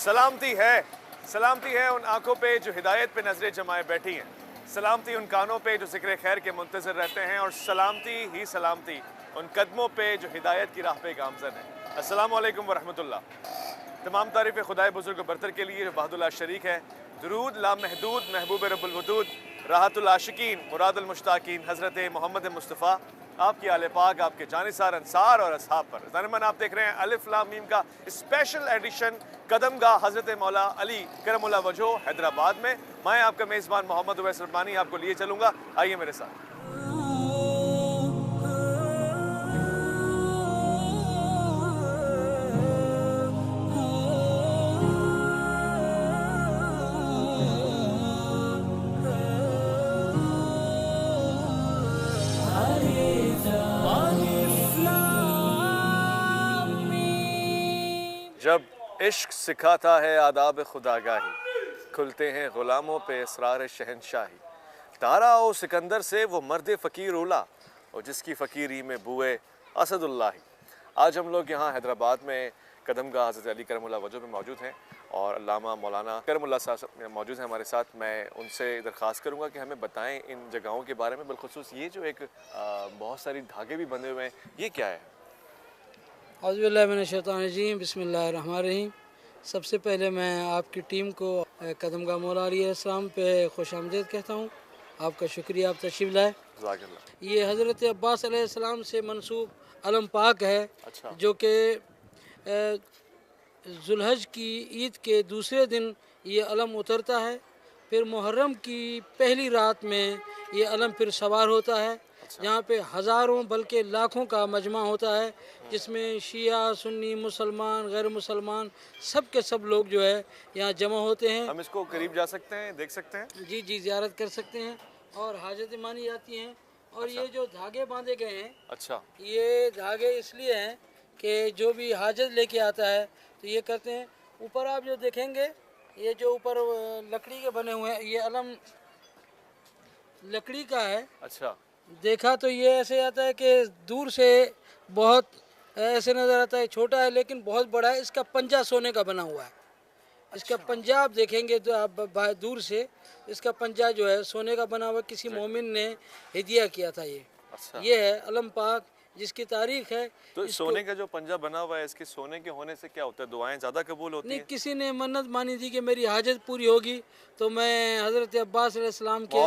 सलामती है उन आंखों पे जो हिदायत पे नजरें जमाए बैठी हैं, सलामती उन कानों पे जो जिक्र खैर के मुंतज़िर रहते हैं, और सलामती उन कदमों पे जो हिदायत की राह पे गामज़न है। अस्सलामु अलैकुम वरहमतुल्लाह। तमाम तारीफ़ खुदाए बुज़ुर्ग बरतर के लिए जो बहादुल्ला शरीक है। दुरूद लामहदूद महबूब रब्बुल वदूद राहतुल आशिकीन मुरादुल मुश्ताकीन हज़रत मोहम्मद मुस्तफ़ा आपकी आले पाक, आपके जानिसार अंसार और असहाब पर। ज़ानिमान, आप देख रहे हैं अलिफ लाम मीम का स्पेशल एडिशन कदमगाह हज़रत मौला अली करमुल्लाह वजहो हैदराबाद में। मैं आपका मेज़बान मोहम्मद उवैस रब्बानी आपको लिए चलूँगा, आइए मेरे साथ। जब इश्क सिखाता है आदाब खुदागाही, खुलते हैं ग़ुलामों पे असरार शहनशाही। तारा ओ सिकंदर से वो मर्द फ़कीर उला, और जिसकी फ़कीरी में बुए असदुल्लाही। आज हम लोग यहाँ हैदराबाद में कदमगाह हज़रत अली करमुल्लाह वजहो में मौजूद हैं, और अल्लामा मौलाना करमुल्लाह साहब मौजूद हैं हमारे साथ। मैं उनसे दरख्वास्त करूँगा कि हमें बताएँ इन जगहों के बारे में, बिलखुसूस ये जो एक बहुत सारी धागे भी बंधे हुए हैं, ये क्या है? औज़ुबिल्लाहि मिनश्शैतानिर्रजीम, बिस्मिल्लाहिर्रहमानिर्रहीम। सबसे पहले मैं आपकी टीम को कदमगाह मौला अली अलैहिस्सलाम पे खुश आमदीद कहता हूँ। आपका शुक्रिया, आप तशरीफ़ लाए। ये हज़रत अब्बास अलैहिस्सलाम से मंसूब अलम पाक है। अच्छा। जो कि ज़ुल्हज की ईद के दूसरे दिन ये अलम उतरता है। फिर मुहर्रम की पहली रात में ये अलम फिर सवार होता है। अच्छा। जहाँ पे हज़ारों बल्कि लाखों का मजमा होता है, जिसमें शिया सुन्नी मुसलमान गैर मुसलमान सब के सब लोग जो है यहाँ जमा होते हैं। हम इसको करीब जा सकते हैं, देख सकते हैं? जी जी, ज़ियारत कर सकते हैं और हाजतें मानी जाती हैं। और अच्छा। ये जो धागे बांधे गए हैं, अच्छा। ये धागे इसलिए हैं कि जो भी हाजत लेके आता है तो ये करते हैं। ऊपर आप जो देखेंगे, ये जो ऊपर लकड़ी के बने हुए हैं, ये अलम लकड़ी का है। अच्छा। देखा तो ये ऐसे आता है कि दूर से बहुत ऐसे नज़र आता है, छोटा है लेकिन बहुत बड़ा है। इसका पंजा सोने का बना हुआ है। इसका पंजा आप देखेंगे तो आप दूर से, इसका पंजा जो है सोने का बना हुआ, किसी मोमिन ने हिदिया किया था ये। अच्छा। ये है अलम पाक, जिसकी तारीख है। तो सोने का जो पंजा बना हुआ है, इसके सोने के होने से क्या होता है? दुआएं ज़्यादा कबूल होती नहीं, हैं? किसी ने मन्नत मानी थी कि मेरी हाजत पूरी होगी तो मैं हज़रत अब्बास अलैहिस्सलाम के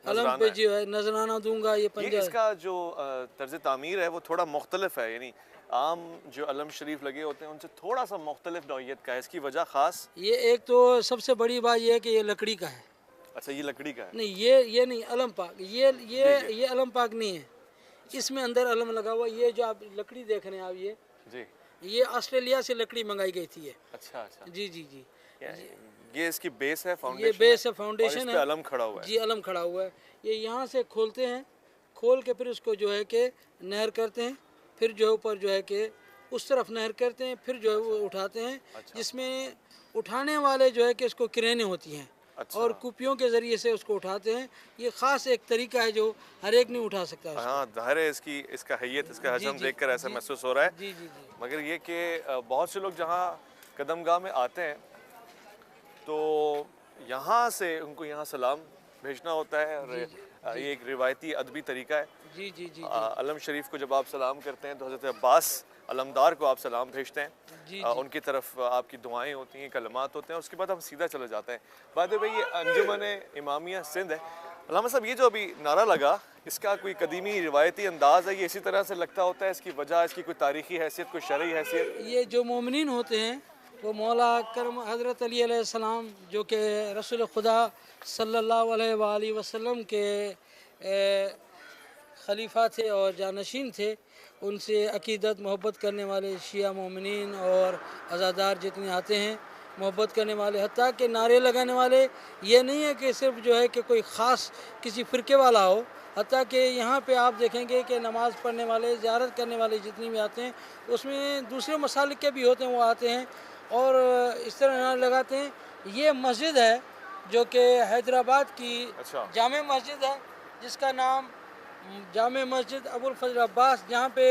अलम पे जो है नजराना दूंगा। ये पंजा इसका जो तर्ज तामीर है वो थोड़ा मुख्तलिफ है, यानी आम जो अलम शरीफ लगे होते हैं उनसे थोड़ा सा मुख्तलिफ नौइयत का है। इसकी वजह ख़ास ये एक तो सबसे बड़ी बात ये है कि ये लकड़ी का है। अच्छा, ये लकड़ी का है? नहीं, ये नहीं अलम पाक, ये अलम पाक नहीं है। इसमें अंदर अलम लगा हुआ। ये जो आप लकड़ी देख रहे हैं आप, ये ऑस्ट्रेलिया से लकड़ी मंगाई गई थी ये। अच्छा अच्छा। जी जी जी। ये इसकी बेस है, फाउंडेशन? ये बेस है, फाउंडेशन है। अलम खड़ा हुआ है? जी, अलम खड़ा हुआ है। ये यहाँ से खोलते हैं, खोल के फिर उसको जो है कि नहर करते हैं, फिर जो है ऊपर जो है कि उस तरफ नहर करते हैं, फिर जो है वो उठाते हैं। अच्छा। जिसमें उठाने वाले जो है कि इसको क्रेनें होती हैं। अच्छा। और कुपियों के ज़रिए से उसको उठाते हैं। ये ख़ास एक तरीका है जो हर एक नहीं उठा सकता है। हाँ, ज़ाहिर है इसका हैयत, इसका हजम देखकर ऐसा महसूस हो रहा है। जी जी जी। मगर ये कि बहुत से लोग जहाँ कदमगाह में आते हैं तो यहाँ से उनको यहाँ सलाम भेजना होता है, और ये एक रिवायती अदबी तरीका है। जी जी जी। अलम शरीफ को जब आप सलाम करते हैं तो हज़रत अब्बास अलमदार को आप सलाम भेजते हैं। जी, उनकी तरफ आपकी दुआएं होती हैं, कलमात होते हैं, उसके बाद हम सीधा चले जाते हैं। बाद में ये अंजुमन इमामिया सिंध है। अल्लामा साहब, ये जो अभी नारा लगा, इसका कोई कदीमी रिवायती अंदाज़ है? ये इसी तरह से लगता होता है? इसकी वजह, इसकी कोई तारीख़ी हैसियत, कोई शरई हैसियत? ये जो मोमिनीन होते हैं वो मौला करम हज़रत अली अलैहिस्सलाम, जो कि रसूल खुदा सल्लल्लाहु अलैहि वसल्लम के खलीफा थे और जानशीन थे, उनसे अकीदत मोहब्बत करने वाले शिया मोमिनीन और अज़ादार जितने आते हैं, मोहब्बत करने वाले, हत्ता के नारे लगाने वाले। ये नहीं है कि सिर्फ जो है कि कोई ख़ास किसी फ़िरके वाला हो, हत्ता कि यहाँ पे आप देखेंगे कि नमाज़ पढ़ने वाले, ज़ियारत करने वाले जितनी भी आते हैं, उसमें दूसरे मसालिक के भी होते हैं, वो आते हैं और इस तरह नारे लगाते हैं। ये मस्जिद है जो कि हैदराबाद की जामे मस्जिद है, जिसका नाम जामे मस्जिद अबुल फजल अब्बास, जहाँ पे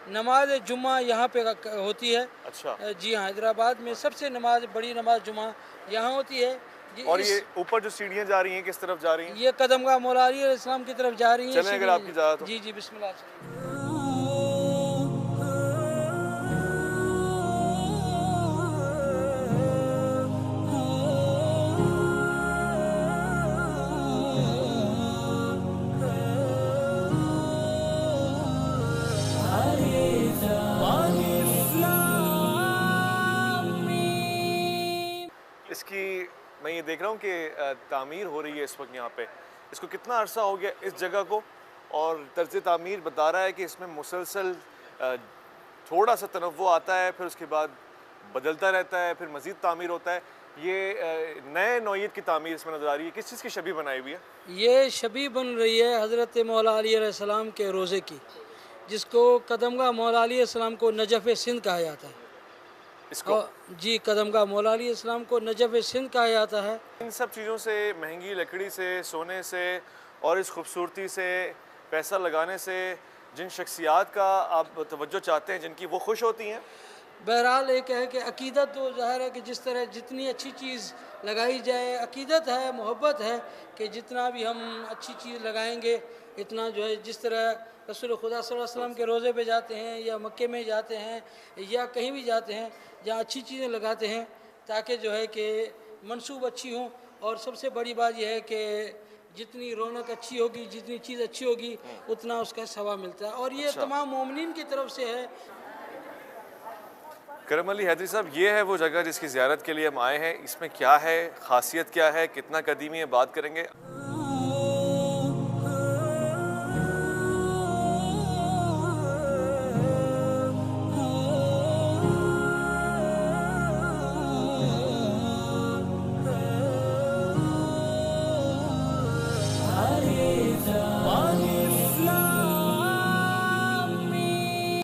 नमाज जुम्मा यहाँ पे होती है। अच्छा। जी हाँ, हैदराबाद में सबसे बड़ी नमाज जुम्मा यहाँ होती है जी। और ये ऊपर जो सीढ़ियाँ जा रही हैं किस तरफ जा रही हैं? ये कदमगाह मौला अली अलैहिस्सलाम की तरफ जा रही हैं। चलें अगर आपकी इजाज़त हो। जी जी, बिस्मिल्लाह। इसकी मैं ये देख रहा हूँ कि तामीर हो रही है इस वक्त यहाँ पे। इसको कितना अरसा हो गया इस जगह को, और तर्ज तामीर बता रहा है कि इसमें मुसलसल थोड़ा सा तनव्वु आता है, फिर उसके बाद बदलता रहता है, फिर मज़ीद तामीर होता है। ये नए नौइयत की तामीर इसमें नज़र आ रही है। किस चीज़ की शबी बनाई हुई है? ये शबी बन रही है हज़रत मौला अली अलैहिस्सलाम के रोज़े की, जिसको कदमगाह मौला अली अलैहिस्सलाम को नजफ़ सिंध कहा जाता है। इसको जी, कदमगाह मौला अली अलैहिस्सलाम को नजफ़ सिंध कहा जाता है। इन सब चीज़ों से, महंगी लकड़ी से, सोने से और इस खूबसूरती से, पैसा लगाने से जिन शख्सियात का आप तवज्जो चाहते हैं, जिनकी वो खुश होती हैं। बहरहाल एक है कि अकीदत तो ज़ाहिर है कि जिस तरह जितनी अच्छी चीज़ लगाई जाए, अकीदत है, मोहब्बत है कि जितना भी हम अच्छी चीज़ लगाएंगे इतना जो है, जिस तरह रसूल खुदा सल्लल्लाहु अलैहि वसल्लम के रोज़े पे जाते हैं या मक्के में जाते हैं या कहीं भी जाते हैं जहाँ अच्छी चीज़ें लगाते हैं ताकि जो है कि मंसूब अच्छी हों। और सबसे बड़ी बात यह है कि जितनी रौनक अच्छी होगी, जितनी चीज़ अच्छी होगी, उतना उसका सवाब मिलता है। और ये तमाम मोमिनीन की तरफ से है। करम अली हैदरी साहब, ये है वो जगह जिसकी ज़ियारत के लिए हम आए हैं। इसमें क्या है, खासियत क्या है, कितना कदीमी है, बात करेंगे।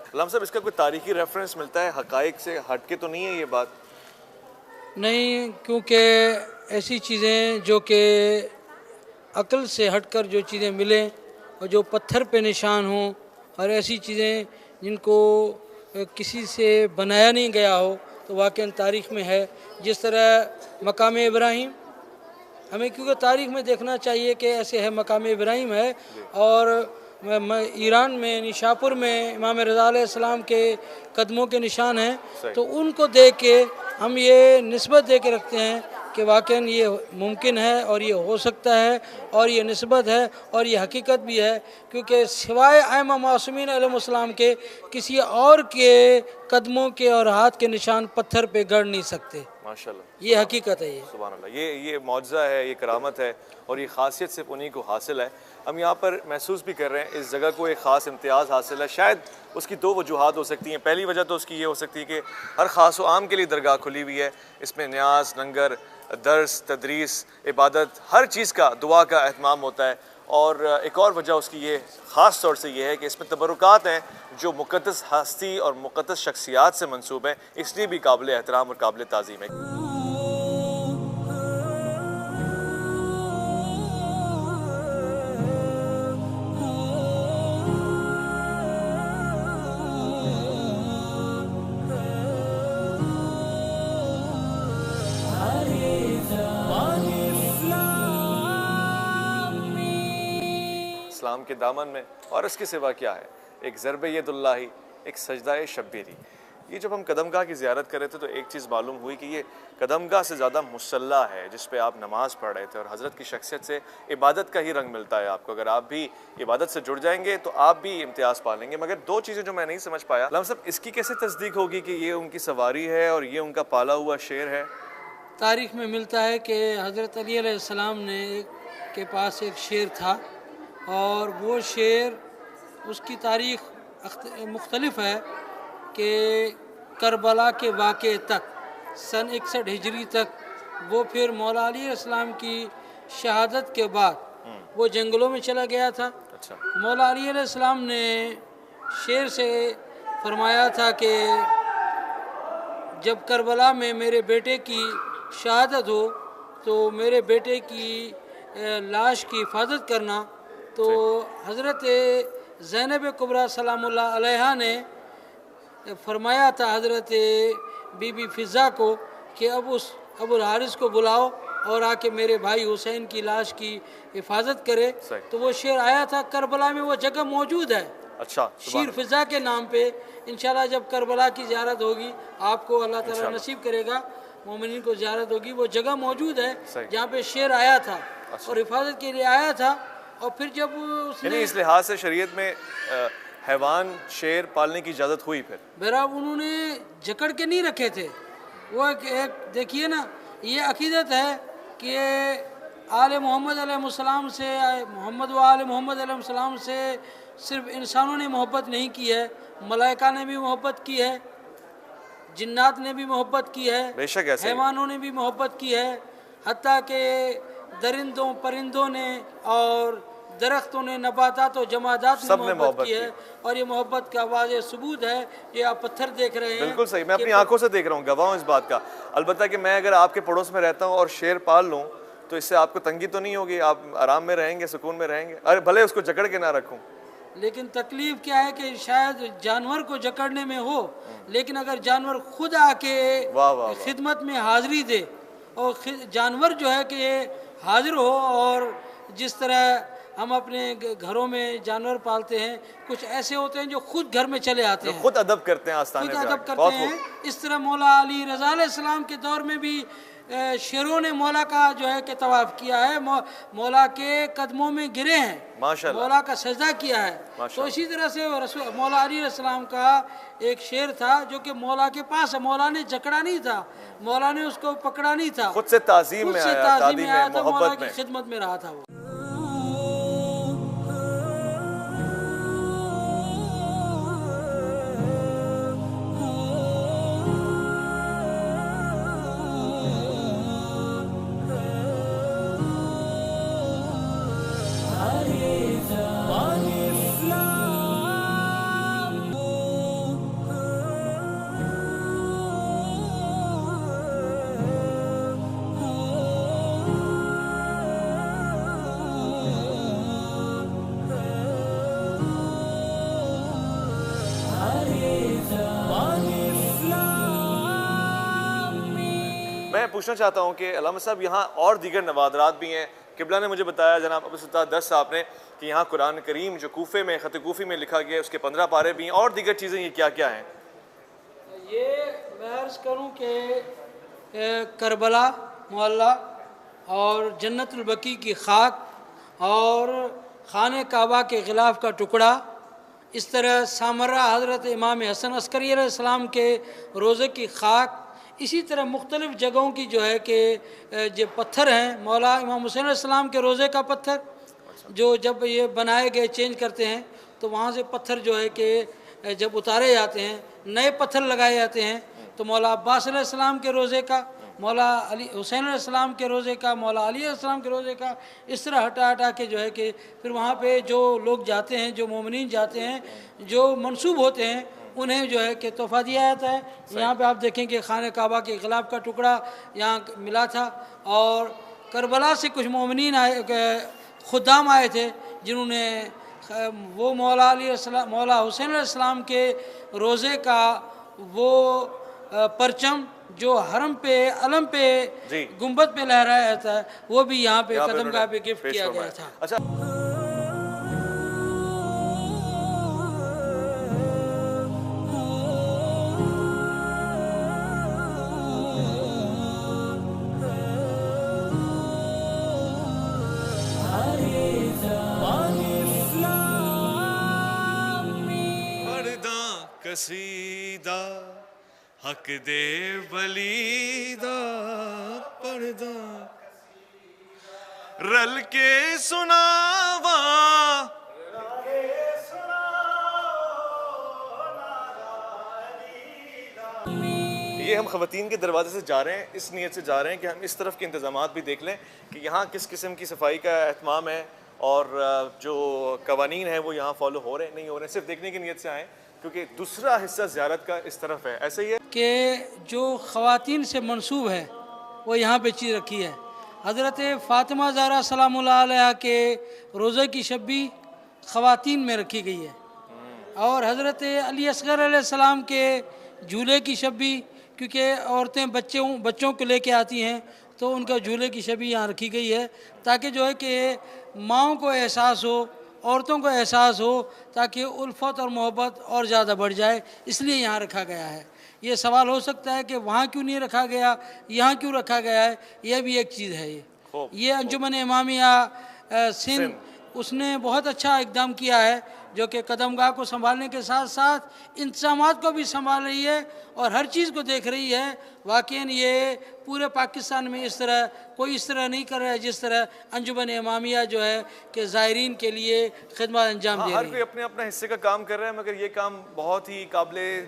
गुलाम साहब, इसका कोई तारीखी रेफरेंस मिलता है? हकाइक से हट के तो नहीं है ये बात? नहीं, क्योंकि ऐसी चीज़ें जो कि अक्ल से हटकर जो चीज़ें मिलें और जो पत्थर पे निशान हों, और ऐसी चीज़ें जिनको किसी से बनाया नहीं गया हो, तो वाकई तारीख़ में है। जिस तरह मकाम इब्राहिम, हमें क्योंकि तारीख़ में देखना चाहिए कि ऐसे है मकाम इब्राहिम है, और ईरान में निशापुर में इमाम रज़ा अलैहिस्सलाम के कदमों के निशान हैं। तो उनको देख के हम ये निस्बत दे के रखते हैं कि वाकई ये मुमकिन है और ये हो सकता है और ये निस्बत है और ये हकीकत भी है, क्योंकि सिवाय आइमा मासूमीन अलैहिस्सलाम के किसी और के कदमों के और हाथ के निशान पत्थर पे गड़ नहीं सकते। माशाल्लाह, ये हकीकत है। ये सुभान अल्लाह, ये मौजज़ा है, ये करामत है, और ये खासियत सिर्फ उन्हीं को हासिल है। हम यहाँ पर महसूस भी कर रहे हैं इस जगह को एक ख़ास इम्तियाज़ हासिल है। शायद उसकी दो वजूहात हो सकती हैं। पहली वजह तो उसकी ये हो सकती है कि हर ख़ास व आम के लिए दरगाह खुली हुई है। इसमें न्याज, लंगर, दर्स, तदरीस, इबादत, हर चीज़ का, दुआ का एहतमाम होता है। और एक और वजह उसकी ये ख़ास तौर से ये है कि इसमें तबरुकात हैं जो मुक़द्दस हस्ती और मुक़द्दस शख्सियात से मंसूब हैं, इसलिए भी काबिल एहतराम और काबिल ताज़ीम है। इस्लाम के दामन में और इसके सिवा क्या है, एक ज़रब यदुल्लाही, एक सजदा शब्बीरी। ये जब हम कदमगाह की ज़ियारत कर रहे थे तो एक चीज़ मालूम हुई कि ये कदमगाह से ज़्यादा मुसल्ला है जिस पे आप नमाज़ पढ़ रहे थे, और हज़रत की शख्सियत से इबादत का ही रंग मिलता है आपको। अगर आप भी इबादत से जुड़ जाएंगे तो आप भी इम्तियाज़ पा लेंगे। मगर दो चीज़ें जो मैं नहीं समझ पाया, गुलाम साहब, इसकी कैसे तस्दीक होगी कि ये उनकी सवारी है और ये उनका पाला हुआ शेर है? तारीख़ में मिलता है कि हज़रत अली अलैहिस्सलाम ने के पास एक शेर था, और वो शेर, उसकी तारीख़ मुख्तलिफ है कि करबला के वाक़े तक सन 61 हिजरी तक, वो फिर मौला अली अलैहिस्सलाम की शहादत के बाद वो जंगलों में चला गया था। अच्छा। मौला अली अलैहिस्सलाम ने शेर से फरमाया था कि जब करबला में मेरे बेटे की शहादत हो तो मेरे बेटे की लाश की हिफाजत करना। तो हज़रत ज़ैनब कुबरा सलामुल्लाह अलैहा ने फरमाया था हज़रत बीबी फ़िज़ा को कि अब उस अबुल हारिस को बुलाओ और आके मेरे भाई हुसैन की लाश की हिफाजत करे। तो वो शेर आया था करबला में, वो जगह मौजूद है। अच्छा, शीर फ़िज़ा के नाम पे इंशाल्लाह जब करबला की ज़ियारत होगी, आपको अल्लाह ताला नसीब करेगा, मोमिनीन को ज़ियारत होगी, वो जगह मौजूद है जहाँ पे शेर आया था और हिफाजत के लिए आया था। और फिर जब उसने इस लिहाज से शरीयत में हैवान शेर पालने की इजाज़त हुई। फिर बहरहाल उन्होंने जकड़ के नहीं रखे थे। वो एक देखिए ना, ये अकीदत है कि आले मोहम्मद अलैहिस्सलाम से, मोहम्मद व आले मोहम्मद अलैहिस्सलाम से सिर्फ इंसानों ने मोहब्बत नहीं की है, मलाइका ने भी मोहब्बत की है, जिन्नात ने भी मोहब्बत की है, बेशक ऐसे हैवानों ने भी मोहब्बत की है, हत्ता के दरिंदों परिंदों ने और दरख्तों ने, नबातात और जमादात ने मोहब्बत की है। और ये मोहब्बत का वाज़ेह सबूत है। ये आप पत्थर देख रहे हैं, बिल्कुल सही, मैं अपनी आंखों से देख रहा हूँ, गवाह हूँ इस बात का। अलबत्ता कि मैं अगर आपके पड़ोस में रहता हूँ और शेर पाल लूँ तो इससे आपको तंगी तो नहीं होगी, आप आराम में रहेंगे, सुकून में रहेंगे। अरे भले उसको जकड़ के ना रखूँ, लेकिन तकलीफ क्या है कि शायद जानवर को जकड़ने में हो, लेकिन अगर जानवर खुद आके खिदमत में हाजिरी दे और जानवर जो है कि हाजिर हो, और जिस तरह हम अपने घरों में जानवर पालते हैं, कुछ ऐसे होते हैं जो खुद घर में चले आते हैं, खुद अदब करते हैं, आस्थाने खुद अदब करते हैं। इस तरह मौला अली रज़ा अलैहिस्सलाम के दौर में भी शेरों ने मौला का जो है कि तवाफ़ किया है, मौला के कदमों में गिरे हैं, माशाअल्लाह, मौला का सजदा किया है। तो इसी तरह से मौला अली अलैहिस्सलाम का एक शेर था जो कि मौला के पास है, मौला ने जकड़ा नहीं था, मौला ने उसको पकड़ा नहीं था, खुद से ताज़ीम में आया था, मौला की खिदमत में रहा था वो। मैं पूछना चाहता हूँ कि अल्लामा साहब, यहाँ और दीगर नवादरात भी हैं। किबला ने मुझे बताया, जनाब अबू सुल्तान दस्त साहब ने, कि यहाँ कुरान करीम जो कूफे में ख़त कूफी में लिखा गया है उसके 15 पारे भी हैं, और दीगर चीज़ें ये क्या क्या हैं? ये मैं अर्ज़ करूँ कि करबला मोहल्ला और जन्नतुल बकी की खाक और खाने काबा के ग़िलाफ़ का टुकड़ा, इस तरह सामरा हज़रत इमाम हसन अस्करी अलैहिस्सलाम के रोज़े की खाक, इसी तरह मुख्तलिफ़ जगहों की जो है कि जो पत्थर हैं, मौला इमाम हुसैन अलैहिस्सलाम के रोज़े का पत्थर जो जब ये बनाए गए चेंज करते हैं तो वहाँ से पत्थर जो है कि जब उतारे जाते हैं नए पत्थर लगाए जाते हैं, तो मौला अब्बास अलैहिस्सलाम के रोज़े का, मौला अली हुसैन अलैहिस्सलाम के रोज़े का, मौला अली अलैहिस्सलाम के रोज़े का, इस तरह हटा हटा के जो है कि फिर वहाँ पे जो लोग जाते हैं, जो मोमिनीन जाते हैं, जो मंसूब होते हैं, उन्हें जो है कि तोहफ़ा दिया जाता है। यहाँ पे आप देखें कि खाने काबा के ग़िलाफ़ का टुकड़ा यहाँ मिला था, और करबला से कुछ मोमिनीन आए, खुदाम आए थे, जिन्होंने वो मौला हुसैन अलैहिस्सलाम के रोज़े का वो परचम जो हरम पे अलम पे गुंबद पे लहराया जाता है, वो भी यहाँ पे कदमगाह पे गिफ्ट किया गया था। अच्छा, कसीदा हक दे बलीदा पर्दा रल के सुनावा, ये हम ख़वातीन के दरवाजे से जा रहे हैं, इस नीयत से जा रहे हैं कि हम इस तरफ के इंतज़ामात भी देख लें कि यहाँ किस किस्म की सफाई का एहतमाम है और जो कवानीन है वो यहाँ फॉलो हो रहे हैं नहीं हो रहे हैं, सिर्फ देखने की नीयत से आएँ, क्योंकि दूसरा हिस्सा ज़ियारत का इस तरफ है। ऐसे ही है कि जो ख़वातीन से मंसूब है वो यहाँ पे चीज़ रखी है। हज़रत फ़ातिमा ज़हरा सलामुल्लाह अलैहा के रोज़े की शब भी ख़वातीन में रखी गई है। और हज़रत अली असगर अलैहिस्सलाम के झूले की शबी, क्योंकि औरतें बच्चों को लेके आती हैं तो उनका झूले की शबी यहाँ रखी गई है, ताकि जो है कि माँओं को एहसास हो, औरतों को एहसास हो, ताकि उल्फत और मोहब्बत और ज़्यादा बढ़ जाए, इसलिए यहाँ रखा गया है। ये सवाल हो सकता है कि वहाँ क्यों नहीं रखा गया, यहाँ क्यों रखा गया है, यह भी एक चीज़ है। ये अंजुमन इमामिया सिंध उसने बहुत अच्छा इक़दाम किया है, जो कि कदमगाह को संभालने के साथ साथ इंतज़ामात को भी संभाल रही है और हर चीज़ को देख रही है। वाकईन ये पूरे पाकिस्तान में इस तरह कोई इस तरह नहीं कर रहा है जिस तरह अंजुमन इमामिया जो है कि ज़ायरीन के लिए खिदमत अंजाम दे रही है। हर कोई अपने अपने हिस्से का काम कर रहा है, मगर ये काम बहुत ही काबिल